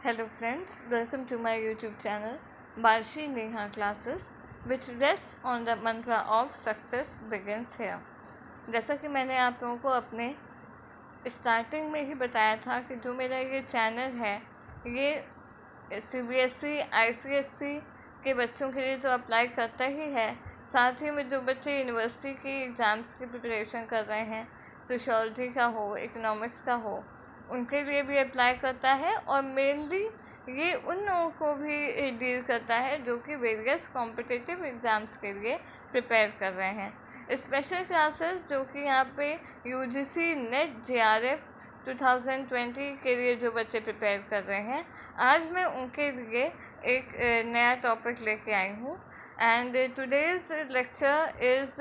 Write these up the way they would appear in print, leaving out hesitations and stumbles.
Hello friends, welcome to my YouTube channel Barshi Neha Classes which rests on the mantra of success begins here. जैसा कि मैंने आप लोगों को अपने स्टार्टिंग में ही बताया था कि जो मेरा ये चैनल है ये CBSE ICSE के बच्चों के लिए तो अप्लाई करता ही है, साथ ही में जो बच्चे यूनिवर्सिटी की एग्ज़ाम्स की प्रिपरेशन कर रहे हैं, सोशियोलॉजी का हो, इकोनॉमिक्स का हो, उनके लिए भी अप्लाई करता है। और मेनली ये उन लोगों को भी डील करता है जो कि वेरियस कॉम्पिटिटिव एग्ज़ाम्स के लिए प्रिपेयर कर रहे हैं। स्पेशल क्लासेस जो कि यहाँ पे UGC नेट JRF 2020 के लिए जो बच्चे प्रिपेयर कर रहे हैं, आज मैं उनके लिए एक नया टॉपिक लेके आई हूँ। And today's lecture is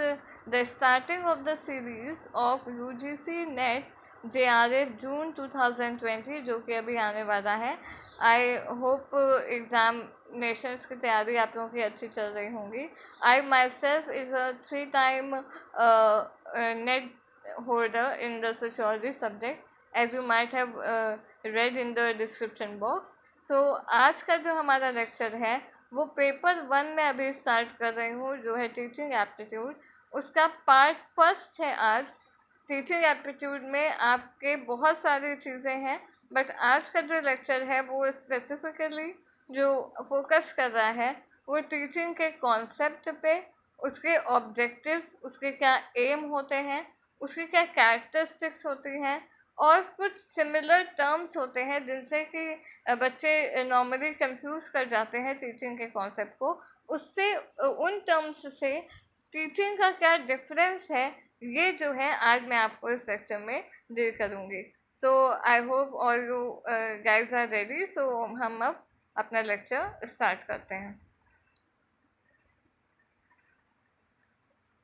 the starting of the series of UGC net JRF जून 2020 जो कि अभी आने वाला है। आई होप एग्ज़ामिनेशंस की तैयारी आप लोगों की अच्छी चल रही होंगी। I myself is a 3 time NET holder in the sociology subject as you might have read in the description box. So आज का जो हमारा लेक्चर है वो पेपर 1 में अभी स्टार्ट कर रही हूँ, जो है टीचिंग एप्टीट्यूड। उसका पार्ट फर्स्ट है आज। टीचिंग एप्टीट्यूड में आपके बहुत सारी चीज़ें हैं, बट आज का जो लेक्चर है वो स्पेसिफिकली जो फोकस कर रहा है वो टीचिंग के कॉन्सेप्ट पे, उसके ऑब्जेक्टिव्स, उसके क्या एम होते हैं, उसकी क्या कैरेक्टरिस्टिक्स होती हैं, और कुछ सिमिलर टर्म्स होते हैं जिनसे कि बच्चे नॉर्मली कंफ्यूज कर जाते हैं टीचिंग के कॉन्सेप्ट को। उससे उन टर्म्स से टीचिंग का क्या डिफरेंस है, ये जो है आज मैं आपको इस लेक्चर में डील करूँगी। So I hope all you guys are ready. So हम अब अपना लेक्चर स्टार्ट करते हैं।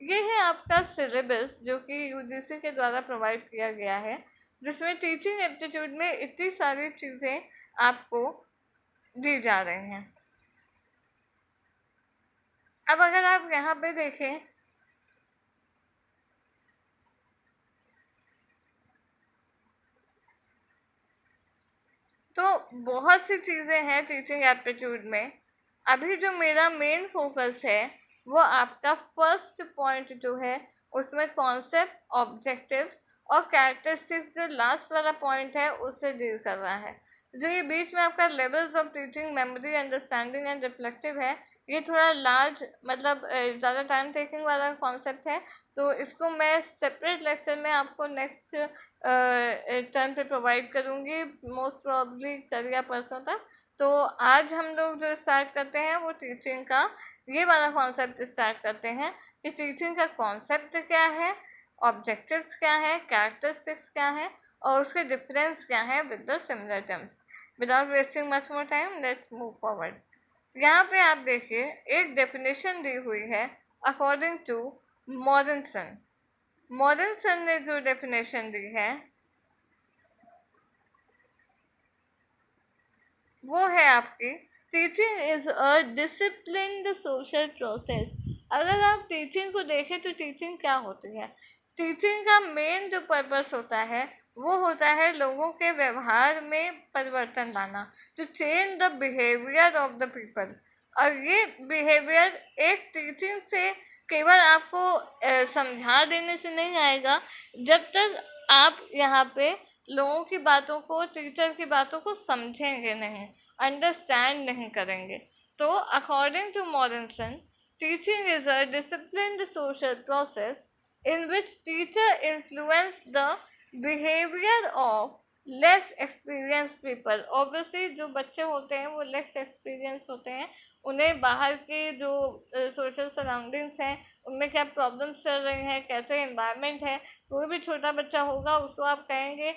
ये है आपका सिलेबस जो कि UGC के द्वारा प्रोवाइड किया गया है, जिसमें टीचिंग एप्टीट्यूड में इतनी सारी चीज़ें आपको दी जा रही हैं। अब अगर आप यहाँ पे देखें तो बहुत सी चीज़ें हैं टीचिंग एप्टीट्यूड में। अभी जो मेरा मेन फोकस है वो आपका फर्स्ट पॉइंट जो है उसमें कॉन्सेप्ट, ऑब्जेक्टिव्स और कैरेक्टरिस्टिक्स, जो लास्ट वाला पॉइंट है उससे डील कर रहा है। जो ये बीच में आपका levels of teaching, memory, understanding and reflective है, ये थोड़ा लार्ज मतलब ज़्यादा टाइम टेकिंग वाला कॉन्सेप्ट है, तो इसको मैं सेपरेट लेक्चर में आपको नेक्स्ट टर्म पे प्रोवाइड करूँगी, मोस्ट प्रॉब्ली कल या परसों तक। तो आज हम लोग जो स्टार्ट करते हैं वो टीचिंग का ये वाला कॉन्सेप्ट स्टार्ट करते हैं कि टीचिंग का कॉन्सेप्ट क्या है, ऑब्जेक्टिव्स क्या है, कैरेक्टरिस्टिक्स क्या है, और उसके डिफरेंस क्या है with the similar terms. Without wasting much more time let's move forward. यहाँ पे आप देखिए एक डेफिनेशन दी हुई है अकॉर्डिंग टू मॉरिसन। मॉरिसन ने जो डेफिनेशन दी है वो है आपकी teaching is a disciplined social process. अगर आप टीचिंग को देखें तो टीचिंग क्या होती है? टीचिंग का मेन जो पर्पस होता है वो होता है लोगों के व्यवहार में परिवर्तन लाना, to change the behaviour of the people. और ये बिहेवियर एक टीचिंग से केवल आपको समझा देने से नहीं आएगा, जब तक आप यहाँ पे लोगों की बातों को, टीचर की बातों को समझेंगे नहीं, अंडरस्टैंड नहीं करेंगे। तो according to Morrison, teaching is a disciplined social process in which teacher influence the behavior of less experienced people। obviously जो बच्चे होते हैं वो less experienced होते हैं, उन्हें बाहर के जो सोशल सराउंडिंग्स हैं उनमें क्या प्रॉब्लम्स चल रही हैं, कैसे एनवायरनमेंट है। कोई भी छोटा बच्चा होगा उसको आप कहेंगे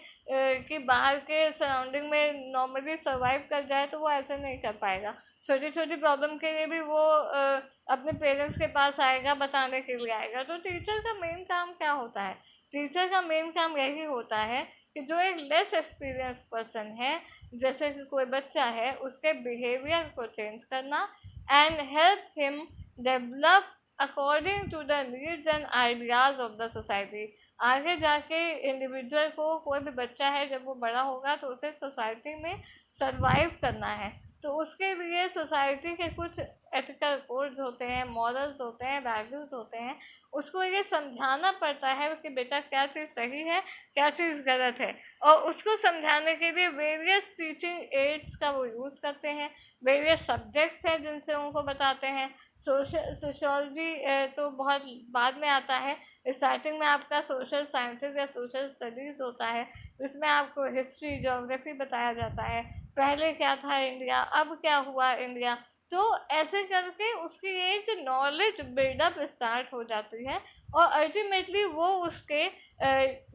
कि बाहर के सराउंडिंग में नॉर्मली सर्वाइव कर जाए, तो वो ऐसे नहीं कर पाएगा। छोटी छोटी प्रॉब्लम के लिए भी वो अपने पेरेंट्स के पास आएगा, बताने के लिए आएगा। तो टीचर का मेन काम क्या होता है? टीचर का मेन काम यही होता है कि जो एक लेस एक्सपीरियंस पर्सन है, जैसे कि कोई बच्चा है, उसके बिहेवियर को चेंज करना and help him develop according to the needs and ideas of the society. आगे जाके इंडिविजुअल को, कोई भी बच्चा है जब वो बड़ा होगा तो उसे सोसाइटी में सरवाइव करना है, तो उसके लिए सोसाइटी के कुछ एथिकल कोड्स होते हैं, मॉरल्स होते हैं, वैल्यूज़ होते हैं। उसको ये समझाना पड़ता है कि बेटा क्या चीज़ सही है, क्या चीज़ गलत है, और उसको समझाने के लिए वेरियस टीचिंग एड्स का वो यूज़ करते हैं। वेरियस सब्जेक्ट्स हैं जिनसे उनको बताते हैं। सोशोलॉजी तो बहुत बाद में आता है। स्टार्टिंग में आपका सोशल साइंसेज या सोशल स्टडीज़ होता है, जिसमें आपको हिस्ट्री, ज्योग्राफी बताया जाता है, पहले क्या था इंडिया, अब क्या हुआ इंडिया। तो ऐसे करके उसकी एक नॉलेज बिल्डअप स्टार्ट हो जाती है, और अल्टीमेटली वो उसके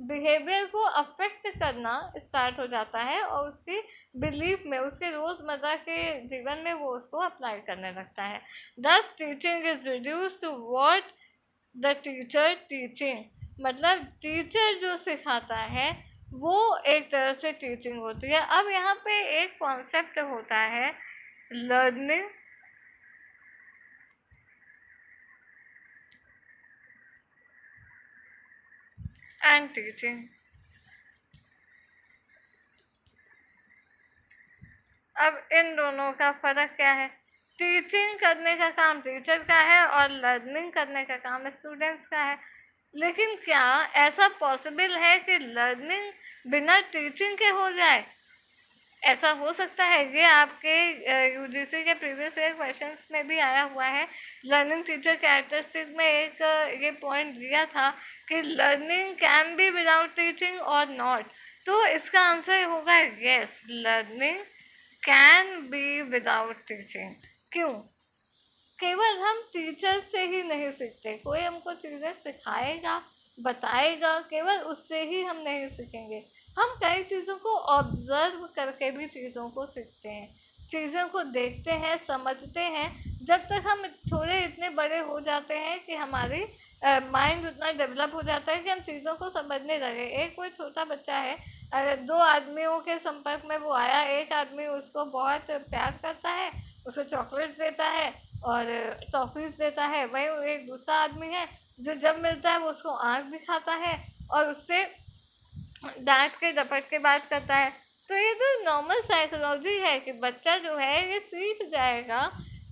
बिहेवियर को अफेक्ट करना स्टार्ट हो जाता है, और उसकी बिलीफ में, उसके रोज़मर्रा के जीवन में वो उसको अप्लाई करने लगता है। Thus teaching is reduce to what the teacher teaching. मतलब टीचर जो सिखाता है वो एक तरह से टीचिंग होती है। अब यहाँ पे एक कॉन्सेप्ट होता है लर्निंग एंड टीचिंग। अब इन दोनों का फ़र्क क्या है? टीचिंग करने का काम टीचर का है और लर्निंग करने का काम स्टूडेंट्स का है। लेकिन क्या ऐसा पॉसिबल है कि लर्निंग बिना टीचिंग के हो जाए? ऐसा हो सकता है? ये आपके यूजीसी के प्रीवियस ईयर क्वेश्चंस में भी आया हुआ है। लर्निंग टीचर कैरेक्टरिस्टिक में एक ये पॉइंट दिया था कि learning can be without teaching और नॉट। तो इसका आंसर होगा yes, learning can be without teaching. क्यों? केवल हम टीचर से ही नहीं सीखते, कोई हमको चीज़ें सिखाएगा, बताएगा, केवल उससे ही हम नहीं सीखेंगे। हम कई चीज़ों को ऑब्जर्व करके भी चीज़ों को सीखते हैं, चीज़ों को देखते हैं, समझते हैं। जब तक हम थोड़े इतने बड़े हो जाते हैं कि हमारी माइंड उतना डेवलप हो जाता है कि हम चीज़ों को समझने लगे। एक कोई छोटा बच्चा है, अगर दो आदमियों के संपर्क में वो आया, एक आदमी उसको बहुत प्यार करता है, उसे चॉकलेट्स देता है और टॉफ़ीज़ देता है, वहीं एक दूसरा आदमी है जो जब मिलता है वो उसको आँख दिखाता है और उससे डांट के डपट के बात करता है। तो ये जो नॉर्मल साइकोलॉजी है कि बच्चा जो है ये सीख जाएगा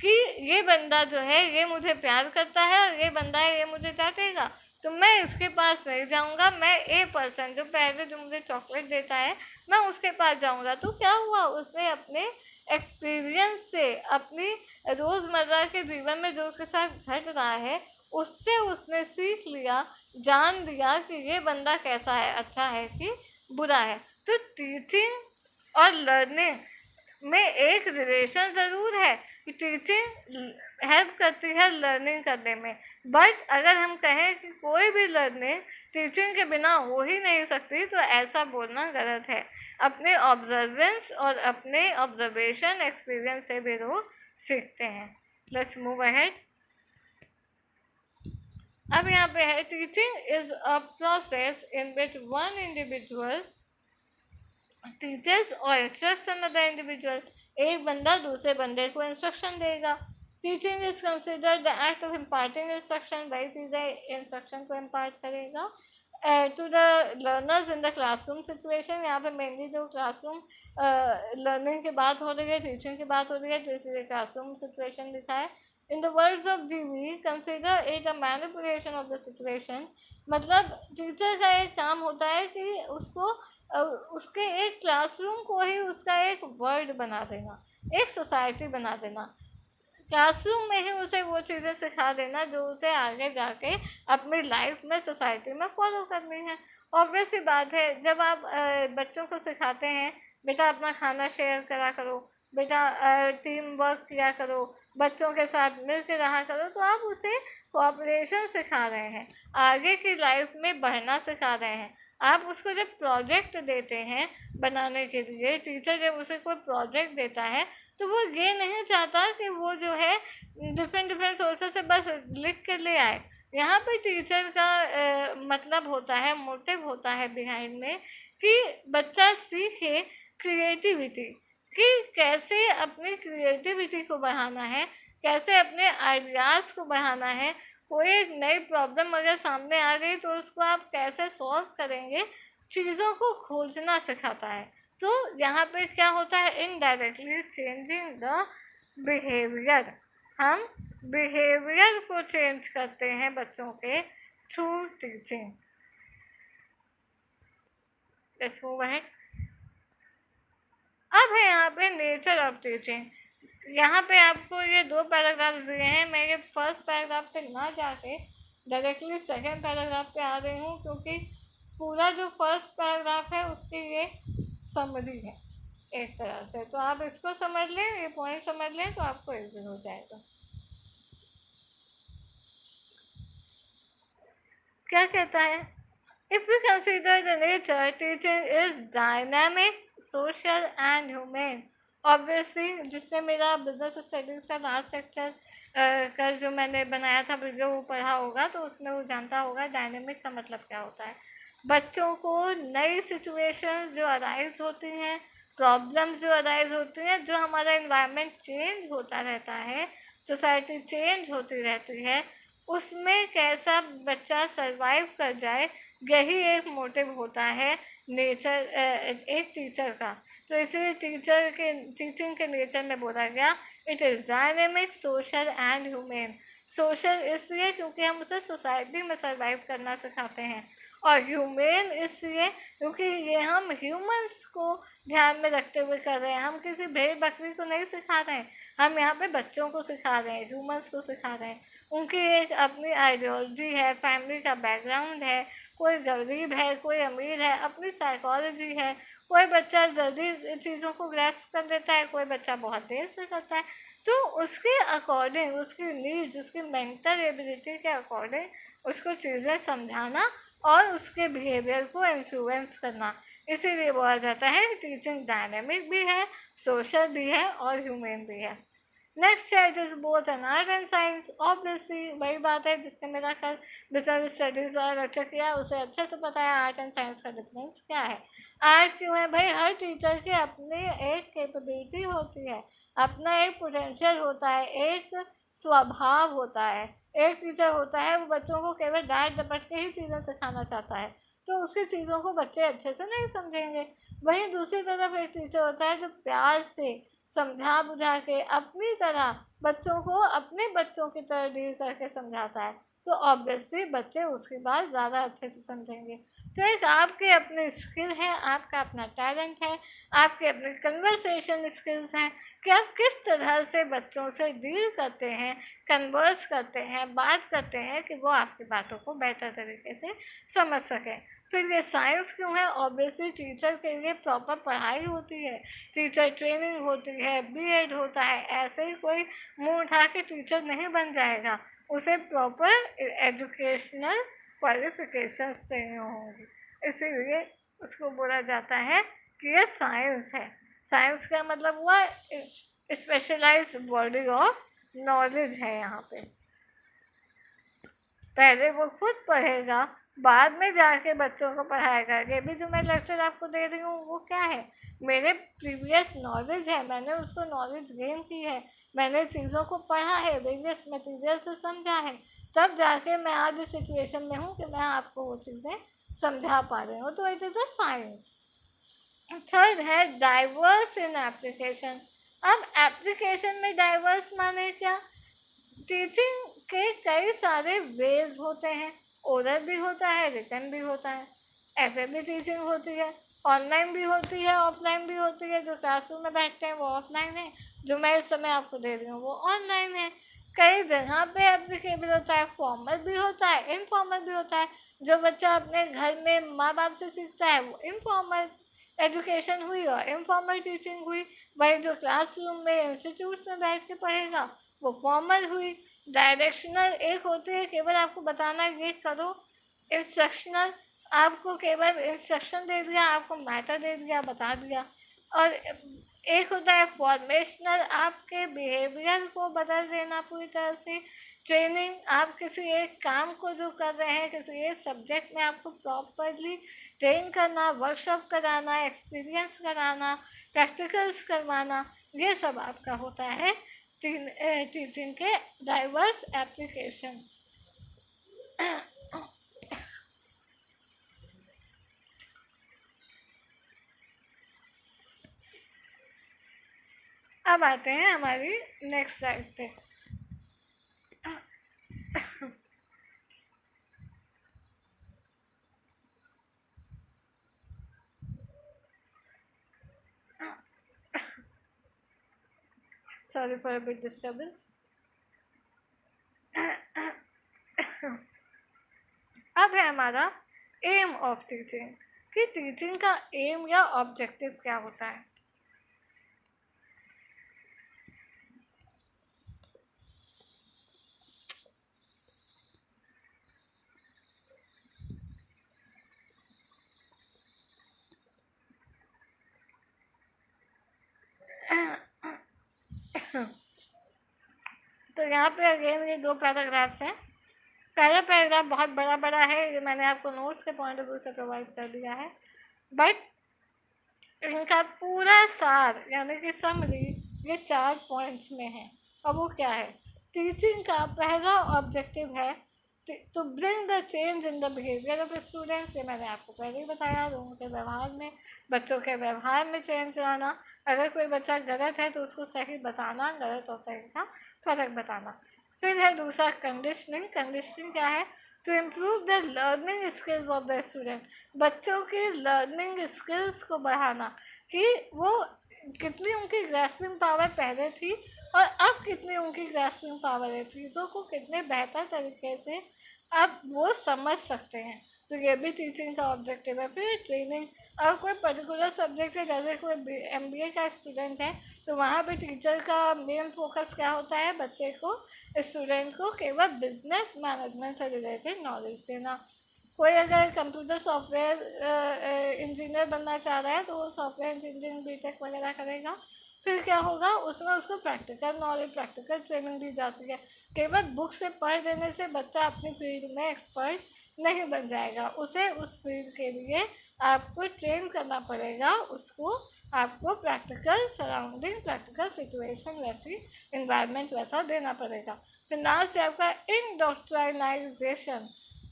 कि ये बंदा जो है ये मुझे प्यार करता है और ये बंदा है ये मुझे डांटेगा, तो मैं इसके पास नहीं जाऊंगा, मैं ए पर्सन जो पहले जो मुझे चॉकलेट देता है मैं उसके पास जाऊंगा। तो क्या हुआ, उसने अपने एक्सपीरियंस से, अपनी रोज़मर्रा के जीवन में जो उसके साथ घट रहा है उससे उसने सीख लिया, जान लिया कि ये बंदा कैसा है, अच्छा है कि बुरा है। तो टीचिंग और लर्निंग में एक रिलेशन ज़रूर है कि टीचिंग हेल्प करती है लर्निंग करने में, बट अगर हम कहें कि कोई भी लर्निंग टीचिंग के बिना हो ही नहीं सकती तो ऐसा बोलना गलत है। अपने ऑब्जर्वेंस और अपने ऑब्जर्वेशन एक्सपीरियंस से भी लोग सीखते हैं। Let's move ahead. अब यहाँ पे है teaching is a process in which one individual teachers और इंस्ट्रक्शन अदर इंडिविजुअल। एक बंदा दूसरे बंदे को इंस्ट्रक्शन देगा। Teaching is considered the act of imparting instruction. वही चीज़ है, इंस्ट्रक्शन को इम्पार्ट करेगा to the learners in the classroom situation. यहाँ पे मेनली जो क्लासरूम लर्निंग की बात हो रही है, टीचिंग की बात हो रही है, तो इसलिए क्लासरूम सिचुएशन लिखा है। इन द वर्ड्स ऑफ जीवी, consider it a manipulation of the situation. मतलब टीचर का एक काम होता है कि उसको उसके एक क्लासरूम को ही उसका एक वर्ड बना देना, एक सोसाइटी बना देना, क्लासरूम में ही उसे वो चीज़ें सिखा देना जो उसे आगे जाके अपनी लाइफ में, सोसाइटी में फॉलो करनी है। ऑब्वियस सी बात है, जब आप बच्चों को सिखाते हैं बेटा अपना खाना शेयर करा करो, बेटा टीम वर्क किया करो, बच्चों के साथ मिल के रहा करो, तो आप उसे कोऑपरेशन सिखा रहे हैं, आगे की लाइफ में बढ़ना सिखा रहे हैं। आप उसको जब प्रोजेक्ट देते हैं बनाने के लिए, टीचर जब उसे कोई प्रोजेक्ट देता है तो वो ये नहीं चाहता कि वो जो है डिफरेंट सोर्सेस से बस लिख के ले आए। यहाँ पे टीचर का मतलब होता है, मोटिव होता है बिहाइंड में कि बच्चा सीखे क्रिएटिविटी, कि कैसे अपनी क्रिएटिविटी को बढ़ाना है, कैसे अपने आइडियाज़ को बढ़ाना है, कोई एक नई प्रॉब्लम अगर सामने आ गई तो उसको आप कैसे सॉल्व करेंगे, चीज़ों को खोजना सिखाता है। तो यहाँ पे क्या होता है, इनडायरेक्टली चेंजिंग द बिहेवियर। हम बिहेवियर को चेंज करते हैं बच्चों के through teaching. Let's move ahead. अब है यहाँ पे नेचर ऑफ टीचिंग। यहाँ पे आपको ये 2 पैराग्राफ दिए हैं। मैं ये फर्स्ट पैराग्राफ पे ना जाके डायरेक्टली सेकंड पैराग्राफ पे आ रही हूँ, क्योंकि पूरा जो फर्स्ट पैराग्राफ है उसकी ये समरी है एक तरह से। तो आप इसको समझ लें, ये पॉइंट समझ लें तो आपको इजी हो जाएगा। क्या कहता है, if we consider the nature, teaching is dynamic, social and human. Obviously जिससे मेरा बिजनेस स्टडीज का लास्ट लेक्चर कल जो मैंने बनाया था वीडियो वो पढ़ा होगा, तो उसमें वो जानता होगा डायनेमिक का मतलब क्या होता है। बच्चों को नई सिचुएशन जो अराइज होती हैं, प्रॉब्लम्स जो अराइज होती हैं, जो हमारा इन्वायरमेंट चेंज होता रहता है, सोसाइटी चेंज होती रहती है, उसमें कैसा बच्चा सरवाइव कर जाए, यही एक मोटिव होता है नेचर एक टीचर का। तो इसलिए टीचिंग के नेचर में बोला गया it is dynamic, social and human. Social इसलिए क्योंकि हम उसे सोसाइटी में सरवाइव करना सिखाते हैं, और ह्यूमन इसलिए क्योंकि ये हम ह्यूमंस को ध्यान में रखते हुए कर रहे हैं। हम किसी भेड़ बकरी को नहीं सिखा रहे हैं, हम यहाँ पे बच्चों को सिखा रहे हैं, ह्यूमंस को सिखा रहे हैं। उनकी एक अपनी आइडियोलॉजी है, फैमिली का बैकग्राउंड है, कोई गरीब है, कोई अमीर है, अपनी साइकोलॉजी है। कोई बच्चा जल्दी चीज़ों को ग्रैस्प कर देता है, कोई बच्चा बहुत देर से करता है। तो उसके अकॉर्डिंग, उसकी नीड्स, उसकी मेंटल एबिलिटी के अकॉर्डिंग उसको चीज़ें समझाना और उसके बिहेवियर को इन्फ्लुएंस करना। इसीलिए बोला जाता है टीचिंग डायनेमिक भी है, सोशल भी है और ह्यूमन भी है। नेक्स्ट है it is both an art and science. Obviously वही बात है, जिसने मेरा कल बिजनेस स्टडीज़ और अच्छा किया उसे अच्छे से पता है आर्ट एंड साइंस का डिफरेंस क्या है। आर्ट क्यों है भाई, हर टीचर की अपनी एक कैपेबिलिटी होती है, अपना एक पोटेंशियल होता है, एक स्वभाव होता है। एक टीचर होता है वो बच्चों को केवल डांट डपट के ही चीज़ें सिखाना चाहता है, तो उसकी चीज़ों को बच्चे अच्छे से नहीं समझेंगे। वहीं दूसरी तरफ एक टीचर होता है जो प्यार से समझा बुझा के अपनी तरह बच्चों को अपने बच्चों की तरह डील करके समझाता है, तो ऑब्वियसली बच्चे उसकी बात ज़्यादा अच्छे से समझेंगे। तो एक आपकी अपनी स्किल है, आपका अपना टैलेंट है, आपके अपने कन्वर्सेशन स्किल्स हैं कि आप किस तरह से बच्चों से डील करते हैं, कन्वर्स करते हैं, बात करते हैं कि वो आपकी बातों को बेहतर तरीके से समझ सकें। फिर ये साइंस क्यों है, ऑब्वियसली टीचर के लिए प्रॉपर पढ़ाई होती है, टीचर ट्रेनिंग होती है, बीएड होता है। ऐसे ही कोई मुंह उठा के टीचर नहीं बन जाएगा, उसे प्रॉपर एजुकेशनल क्वालिफिकेशंस चाहिए होंगी। इसीलिए उसको बोला जाता है कि ये साइंस है। साइंस का मतलब हुआ स्पेशलाइज बॉडी ऑफ नॉलेज है। यहाँ पे पहले वो खुद पढ़ेगा, बाद में जाके बच्चों को पढ़ाएगा। ये भी जो मैं लेक्चर आपको दे रही हूँ वो क्या है, मेरे प्रीवियस नॉलेज है, मैंने उसको नॉलेज गेन की है, मैंने चीज़ों को पढ़ा है, वेरियस मटीरियल से समझा है, तब जाके मैं आज इस सिचुएशन में हूँ कि मैं आपको वो चीज़ें समझा पा रही हूँ। तो it is a science. Third है डाइवर्स इन एप्लीकेशन। अब एप्लीकेशन में डाइवर्स माने क्या, टीचिंग के कई सारे वेज होते हैं, ओरल भी होता है, रिटन भी होता है। ऐसे भी टीचिंग होती है, ऑनलाइन भी होती है, ऑफलाइन भी होती है। जो क्लासरूम में बैठते हैं वो ऑफलाइन है, जो मैं इस समय आपको दे रही हूँ वो ऑनलाइन है। कई जगह पे एप्लीकेबल होता है, फॉर्मल भी होता है, इनफॉर्मल भी होता है। जो बच्चा अपने घर में माँ बाप से सीखता है वो इनफॉर्मल एजुकेशन हुई और इनफॉर्मल टीचिंग हुई। वही जो क्लासरूम में इंस्टीट्यूट्स में बैठ के पढ़ेगा वो फॉर्मल हुई। डायरेक्शनल एक होती है, केवल आपको बताना ये करो। इंस्ट्रक्शनल, आपको केवल इंस्ट्रक्शन दे दिया, आपको मैटर दे दिया, बता दिया। और एक होता है फॉर्मेशनल, आपके बिहेवियर को बदल देना पूरी तरह से। ट्रेनिंग, आप किसी एक काम को जो कर रहे हैं, किसी एक सब्जेक्ट में आपको प्रॉपरली ट्रेन करना, वर्कशॉप कराना, एक्सपीरियंस कराना, प्रैक्टिकल्स करवाना, ये सब आपका होता है टीचिंग के डाइवर्स एप्लीकेशंस। अब आते हैं हमारी नेक्स्ट स्लाइड पे। Sorry for a bit disturbance. अब है हमारा एम ऑफ टीचिंग, कि टीचिंग का एम या ऑब्जेक्टिव क्या होता है। तो यहाँ पे अगेन ये दो पैराग्राफ्स हैं। पहला पैराग्राफ बहुत बड़ा बड़ा है, ये मैंने आपको नोट्स के पॉइंट ऑफ व्यू से प्रोवाइड कर दिया है, बट इनका पूरा सार यानी कि समरी ये 4 पॉइंट्स में है। अब वो क्या है? टीचिंग का पहला ऑब्जेक्टिव है to bring the change in the behaviour of students. ये मैंने आपको पहले ही बताया, लोगों के व्यवहार में, बच्चों के व्यवहार में चेंज लाना। अगर कोई बच्चा गलत है तो उसको सही बताना, गलत और सही का फ़र्क बताना। फिर है दूसरा कंडीशनिंग। कंडीशनिंग क्या है? To improve the learning skills of the student. बच्चों के लर्निंग स्किल्स को बढ़ाना, कि वो कितनी उनकी ग्रास्पिंग पावर पहले थी और अब कितनी उनकी ग्रास्पिंग पावर है, चीज़ों को कितने बेहतर तरीके से अब वो समझ सकते हैं। तो ये भी टीचिंग का ऑब्जेक्टिव है। फिर ट्रेनिंग। अगर कोई पर्टिकुलर सब्जेक्ट है, जैसे कोई MBA का स्टूडेंट है, तो वहाँ पे टीचर का मेन फोकस क्या होता है? बच्चे को, स्टूडेंट को केवल बिजनेस मैनेजमेंट से रिलेटेड नॉलेज देना। कोई अगर कंप्यूटर सॉफ्टवेयर इंजीनियर बनना चाह रहा है तो वो सॉफ्टवेयर इंजीनियरिंग BTech वगैरह करेगा। फिर क्या होगा? उसमें उसको प्रैक्टिकल नॉलेज, प्रैक्टिकल ट्रेनिंग दी जाती है। केवल बुक से पढ़ देने से बच्चा अपनी फील्ड में एक्सपर्ट नहीं बन जाएगा, उसे उस फील्ड के लिए आपको ट्रेन करना पड़ेगा। उसको आपको प्रैक्टिकल सराउंडिंग, प्रैक्टिकल सिचुएशन, वैसी इन्वायरमेंट वैसा देना पड़ेगा। फिर लास्ट है आपका इंडोक्ट्राइनाइजेशन।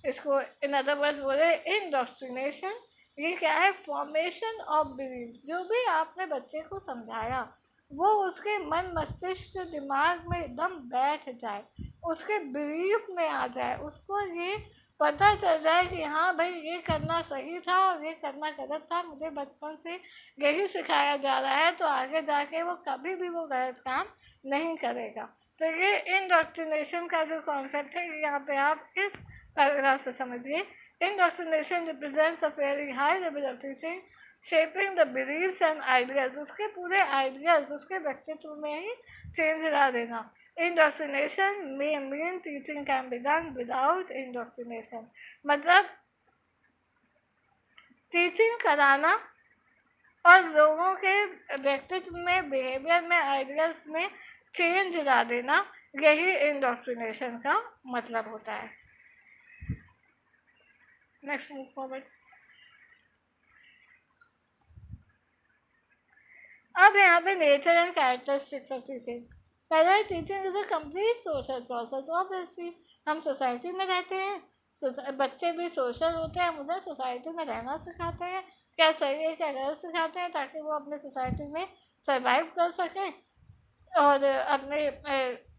इसको इन अदर वर्ड्स बोले इंडोक्ट्रिनेशन। ये क्या है? Formation of belief. जो भी आपने बच्चे को समझाया वो उसके मन, मस्तिष्क, दिमाग में एकदम बैठ जाए, उसके बिलीफ में आ जाए, उसको ये पता चल जाए कि हाँ भाई ये करना सही था और ये करना गलत था, मुझे बचपन से यही सिखाया जा रहा है, तो आगे जाके वो कभी भी वो गलत काम नहीं करेगा। तो ये इंडोक्ट्रिनेशन का जो कॉन्सेप्ट है, यहाँ पे आप इस पैराग्राफ से समझिए। Indoctrination represents a very high level of teaching shaping the beliefs and ideas. उसके पूरे आइडियाज, उसके व्यक्तित्व में ही चेंज ला देना। इंडोक्ट्रिनेशन में mean teaching can be done without indoctrination. मतलब टीचिंग कराना और लोगों के व्यक्तित्व में, बिहेवियर में, आइडियाज में चेंज ला देना, यही इंडोक्ट्रिनेशन का मतलब होता है। Next move forward. अब यहाँ पे nature and characteristics of teaching. पहले teaching is a complete social process. Obviously हम सोसाइटी में रहते हैं, बच्चे भी सोशल होते हैं, मुझे सोसाइटी में रहना सिखाते हैं, क्या सही है क्या गलत सिखाते हैं, ताकि वो अपने सोसाइटी में सर्वाइव कर सकें और अपने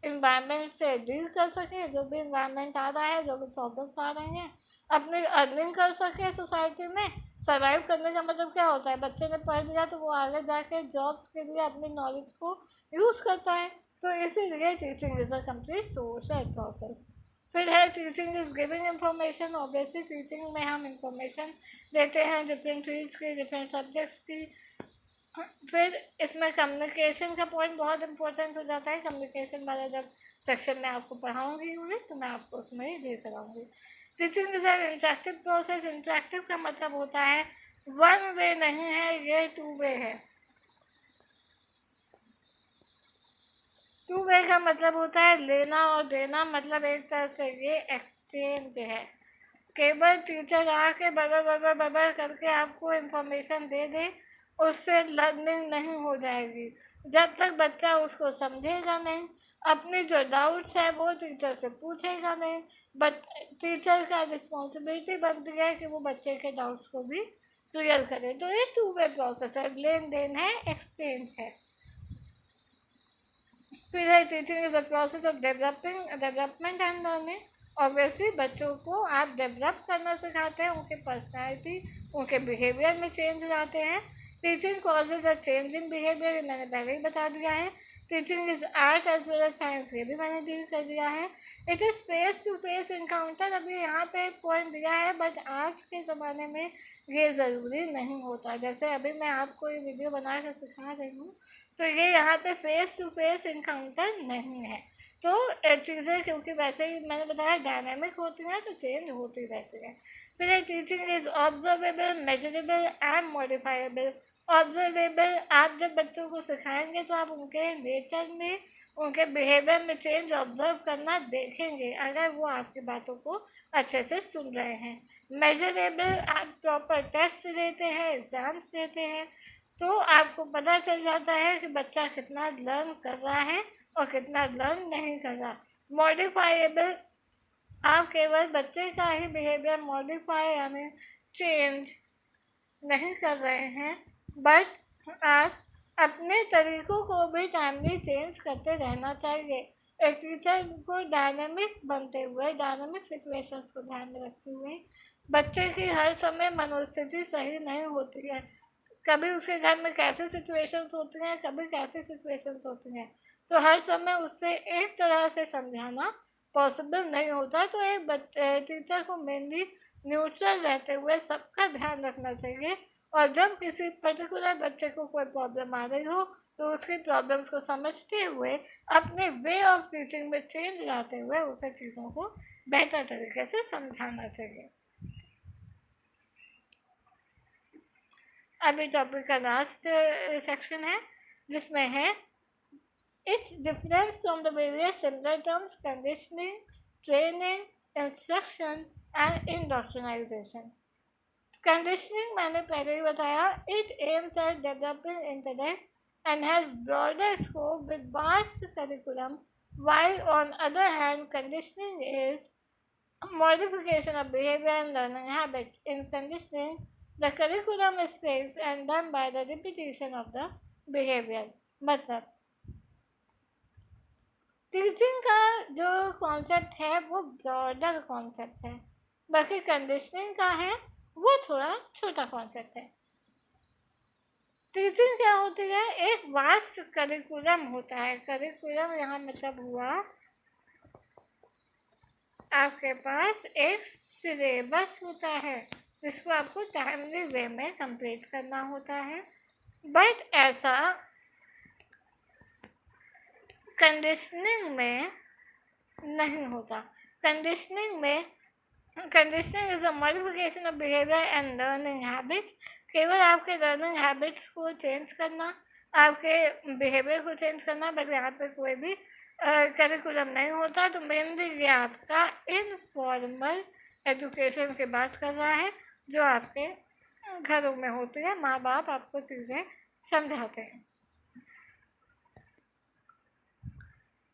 इन्वायरमेंट से डील कर सकें, जो भी इन्वायरमेंट आ रहा है, जो भी प्रॉब्लम्स आ रही हैं, अपनी अर्निंग कर सकें सोसाइटी में। सर्वाइव करने का मतलब क्या होता है? बच्चे ने पढ़ लिया तो वो आगे जाके जॉब्स के लिए अपनी नॉलेज को यूज़ करता है। तो इसीलिए teaching is a complete social process. फिर है teaching is giving information. Obviously teaching में हम इंफॉर्मेशन देते हैं डिफरेंट फील्ड्स की, डिफरेंट सब्जेक्ट्स की। फिर इसमें कम्युनिकेशन का पॉइंट बहुत इंपॉर्टेंट हो जाता है। कम्युनिकेशन वाला जब सेक्शन में आपको पढ़ाऊंगी तो मैं आपको उसमें ही डील कराऊंगी। Teaching is an interactive process. Interactive का मतलब होता है वन वे नहीं है, ये 2 वे है। 2 वे का मतलब होता है लेना और देना, मतलब एक तरह से ये एक्सचेंज है। केवल टीचर आके बबर बबर बबर करके आपको इंफॉर्मेशन दे दे उससे लर्निंग नहीं हो जाएगी। जब तक बच्चा उसको समझेगा नहीं, अपने जो डाउट्स है वो टीचर से पूछेगा नहीं, बट टीचर का रिस्पॉन्सिबिलिटी बनती है कि वो बच्चे के डाउट्स को भी क्लियर करे। तो ये टू वे प्रोसेस है, लेन देन है, एक्सचेंज है। फिर है teaching is a process of development and learning. Obviously बच्चों को आप डेवलप करना सिखाते हैं, उनके पर्सनैलिटी, उनके बिहेवियर में चेंज लाते हैं। Teaching causes a change in behaviour, ये मैंने पहले ही बता दिया है। Teaching is art as well as science, ये भी मैंने डील कर दिया है। It is face to face encounter, अभी यहाँ पे पॉइंट दिया है, बट आज के ज़माने में ये ज़रूरी नहीं होता। जैसे अभी मैं आपको ये वीडियो बना कर सिखा रही हूँ, तो ये यहाँ पे फेस टू फेस इनकाउंटर नहीं है। तो चीज़ें क्योंकि वैसे ही मैंने बताया डायनामिक होती हैं, तो चेंज होती रहती है। फिर teaching is observable, measurable and modifiable. Observable, आप जब बच्चों को सिखाएंगे तो आप उनके नेचर में, उनके बिहेवियर में चेंज ऑब्जर्व करना देखेंगे, अगर वो आपकी बातों को अच्छे से सुन रहे हैं। मेजरेबल, आप प्रॉपर टेस्ट लेते हैं, एग्जाम्स देते हैं, तो आपको पता चल जाता है कि बच्चा कितना लर्न कर रहा है और कितना लर्न नहीं कर रहा। मॉडिफाइबल, आप केवल बच्चे का ही बिहेवियर मॉडिफाई यानी चेंज नहीं कर रहे हैं, बट आप अपने तरीकों को भी टाइमली चेंज करते रहना चाहिए। एक टीचर को डायनामिक बनते हुए, डायनामिक सिचुएशंस को ध्यान में रखते हुए, बच्चे की हर समय मनोस्थिति सही नहीं होती है। कभी उसके घर में कैसे सिचुएशंस होती हैं, कभी कैसी सिचुएशंस होती हैं, तो हर समय उससे एक तरह से समझाना पॉसिबल नहीं होता। तो एक बच्चे टीचर को मेनली न्यूट्रल रहते हुए सबका ध्यान रखना चाहिए, और जब किसी पर्टिकुलर बच्चे को कोई प्रॉब्लम आ रही हो, तो उसकी प्रॉब्लम्स को समझते हुए अपने वे ऑफ टीचिंग में चेंज लाते हुए उसे चीज़ों को बेहतर तरीके से समझाना चाहिए। अभी टॉपिक का लास्ट सेक्शन है, जिसमें है its difference from the various similar terms conditioning, training, instruction and indoctrination. Conditioning मैंने पहले ही बताया, it aims at developing intellect and has broader scope with vast curriculum, while on other hand conditioning is modification of behavior and learning habits. In conditioning, the curriculum is fixed and done by the repetition of the behavior. मतलब teaching का जो concept है वो broader concept है, बाकी conditioning का है वो थोड़ा छोटा कॉन्सेप्ट है। टीचिंग क्या होती है, एक वास्ट करिकुलम होता है। करिकुलम यहाँ मतलब हुआ आपके पास एक सिलेबस होता है जिसको आपको टाइमली वे में कंप्लीट करना होता है, बट ऐसा कंडीशनिंग में नहीं होता। Conditioning is a modification of behaviour and learning habits. केवल आपके लर्निंग हैबिट्स को चेंज करना, आपके बिहेवियर को चेंज करना, बट यहाँ पे कोई भी करिकुलम नहीं होता। तो मेनली ये आपका इनफॉर्मल एजुकेशन की बात कर रहा है, जो आपके घरों में होती है, माँ बाप आपको चीज़ें समझाते हैं।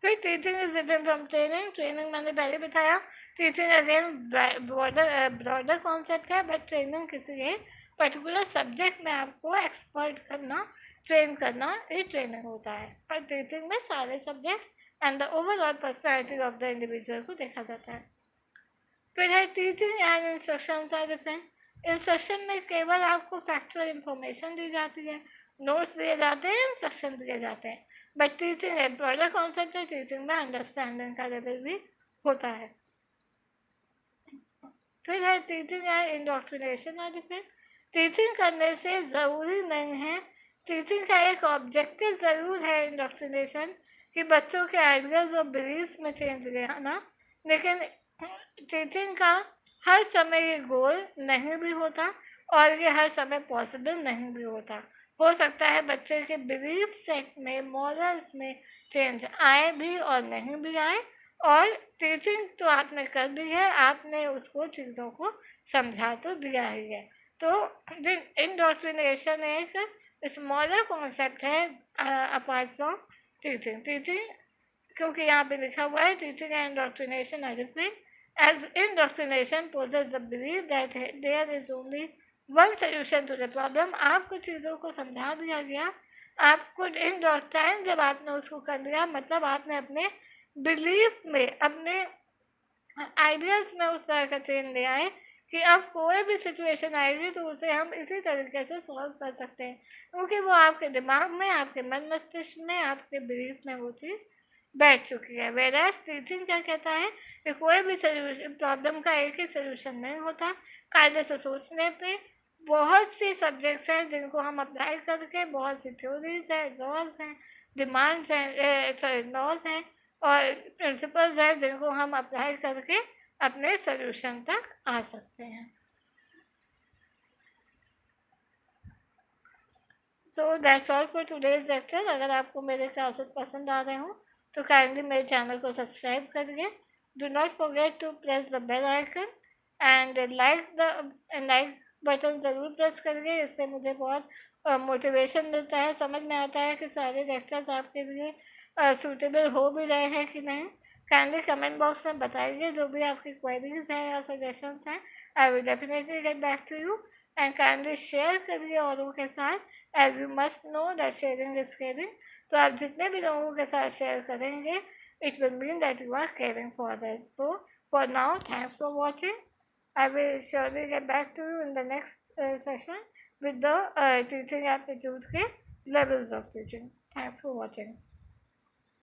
फिर teaching is different from training. Training मैंने पहले बताया, टीचिंग अगेन ब्रॉडर कॉन्सेप्ट है, बट ट्रेनिंग किसी एक पर्टिकुलर सब्जेक्ट में आपको एक्सपर्ट करना, ट्रेन करना, ये ट्रेनिंग होता है। और टीचिंग में सारे subjects and the overall personality of the individual को देखा जाता है। फिर है teaching and instruction are different. Instruction में केवल आपको फैक्चुअल इंफॉर्मेशन दी जाती है, नोट्स दिए जाते हैं, इंस्ट्रक्शन दिए जाते हैं, बट टीचिंग एक ब्रॉडर कॉन्सेप्ट है। टीचिंग में अंडरस्टैंडिंग का लेवल भी होता है। फिर है teaching and indoctrination are different. Teaching करने से ज़रूरी नहीं है, टीचिंग का एक ऑब्जेक्टिव ज़रूर है इंडोक्ट्रिनेशन, कि बच्चों के आइडियाज़ और बिलीव्स में चेंज ले आना, लेकिन टीचिंग का हर समय ये गोल नहीं भी होता, और ये हर समय पॉसिबल नहीं भी होता। हो सकता है बच्चे के बिलीफ सेट में, मॉरल्स में चेंज आए भी और नहीं भी आए, और टीचिंग तो आपने कर दी है, आपने उसको चीज़ों को समझा तो दिया ही है। तो इंडोक्ट्रिनेशन एक स्मॉलर कॉन्सेप्ट है अपार्ट फ्रॉम टीचिंग क्योंकि यहाँ पे लिखा हुआ है teaching and indoctrination are different as indoctrination poses the belief that there is only one solution to the problem. आपको चीज़ों को समझा दिया गया, आपको इंडोक्ट्राइन जब आपने उसको कर दिया मतलब आपने अपने बिलीफ में, अपने आइडियाज़ में उस तरह का चेंज ले आए कि अब कोई भी सिचुएशन आएगी तो उसे हम इसी तरीके से सॉल्व कर सकते हैं, क्योंकि वो आपके दिमाग में, आपके मन मस्तिष्क में, आपके बिलीफ में वो चीज़ बैठ चुकी है। वेराज टीचिंग क्या कहता है कि कोई भी प्रॉब्लम का एक ही सोल्यूशन नहीं होता। कायदे से सोचने पे बहुत सी सब्जेक्ट्स हैं जिनको हम अप्लाई करके, बहुत सी थ्योरीज हैं, लॉज हैं, डिमांड्स हैं, सॉरी लॉज हैं और प्रिंसिपल्स हैं जिनको हम अप्लाई करके अपने सोल्यूशन तक आ सकते हैं। So that's all for today's lecture. अगर आपको मेरे क्लासेस पसंद आ रहे हों तो काइंडली मेरे चैनल को सब्सक्राइब करिए। Do not forget to press the bell icon and like button ज़रूर प्रेस करिए। इससे मुझे बहुत मोटिवेशन मिलता है, समझ में आता है कि सारे लेक्चर्स आपके लिए सूटेबल हो भी रहे हैं कि नहीं। काइंडली कमेंट बॉक्स में बताइए जो भी आपकी क्वेरीज हैं या सजेशंस हैं। I will definitely get back to you and kindly share करिए औरों के साथ, as you must know that sharing is caring. तो आप जितने भी लोगों के साथ शेयर करेंगे, it will mean that you are caring for that. So for now, thanks for watching. I will surely get back to you in the next session with the teaching aptitude के levels of teaching. Thanks for watching.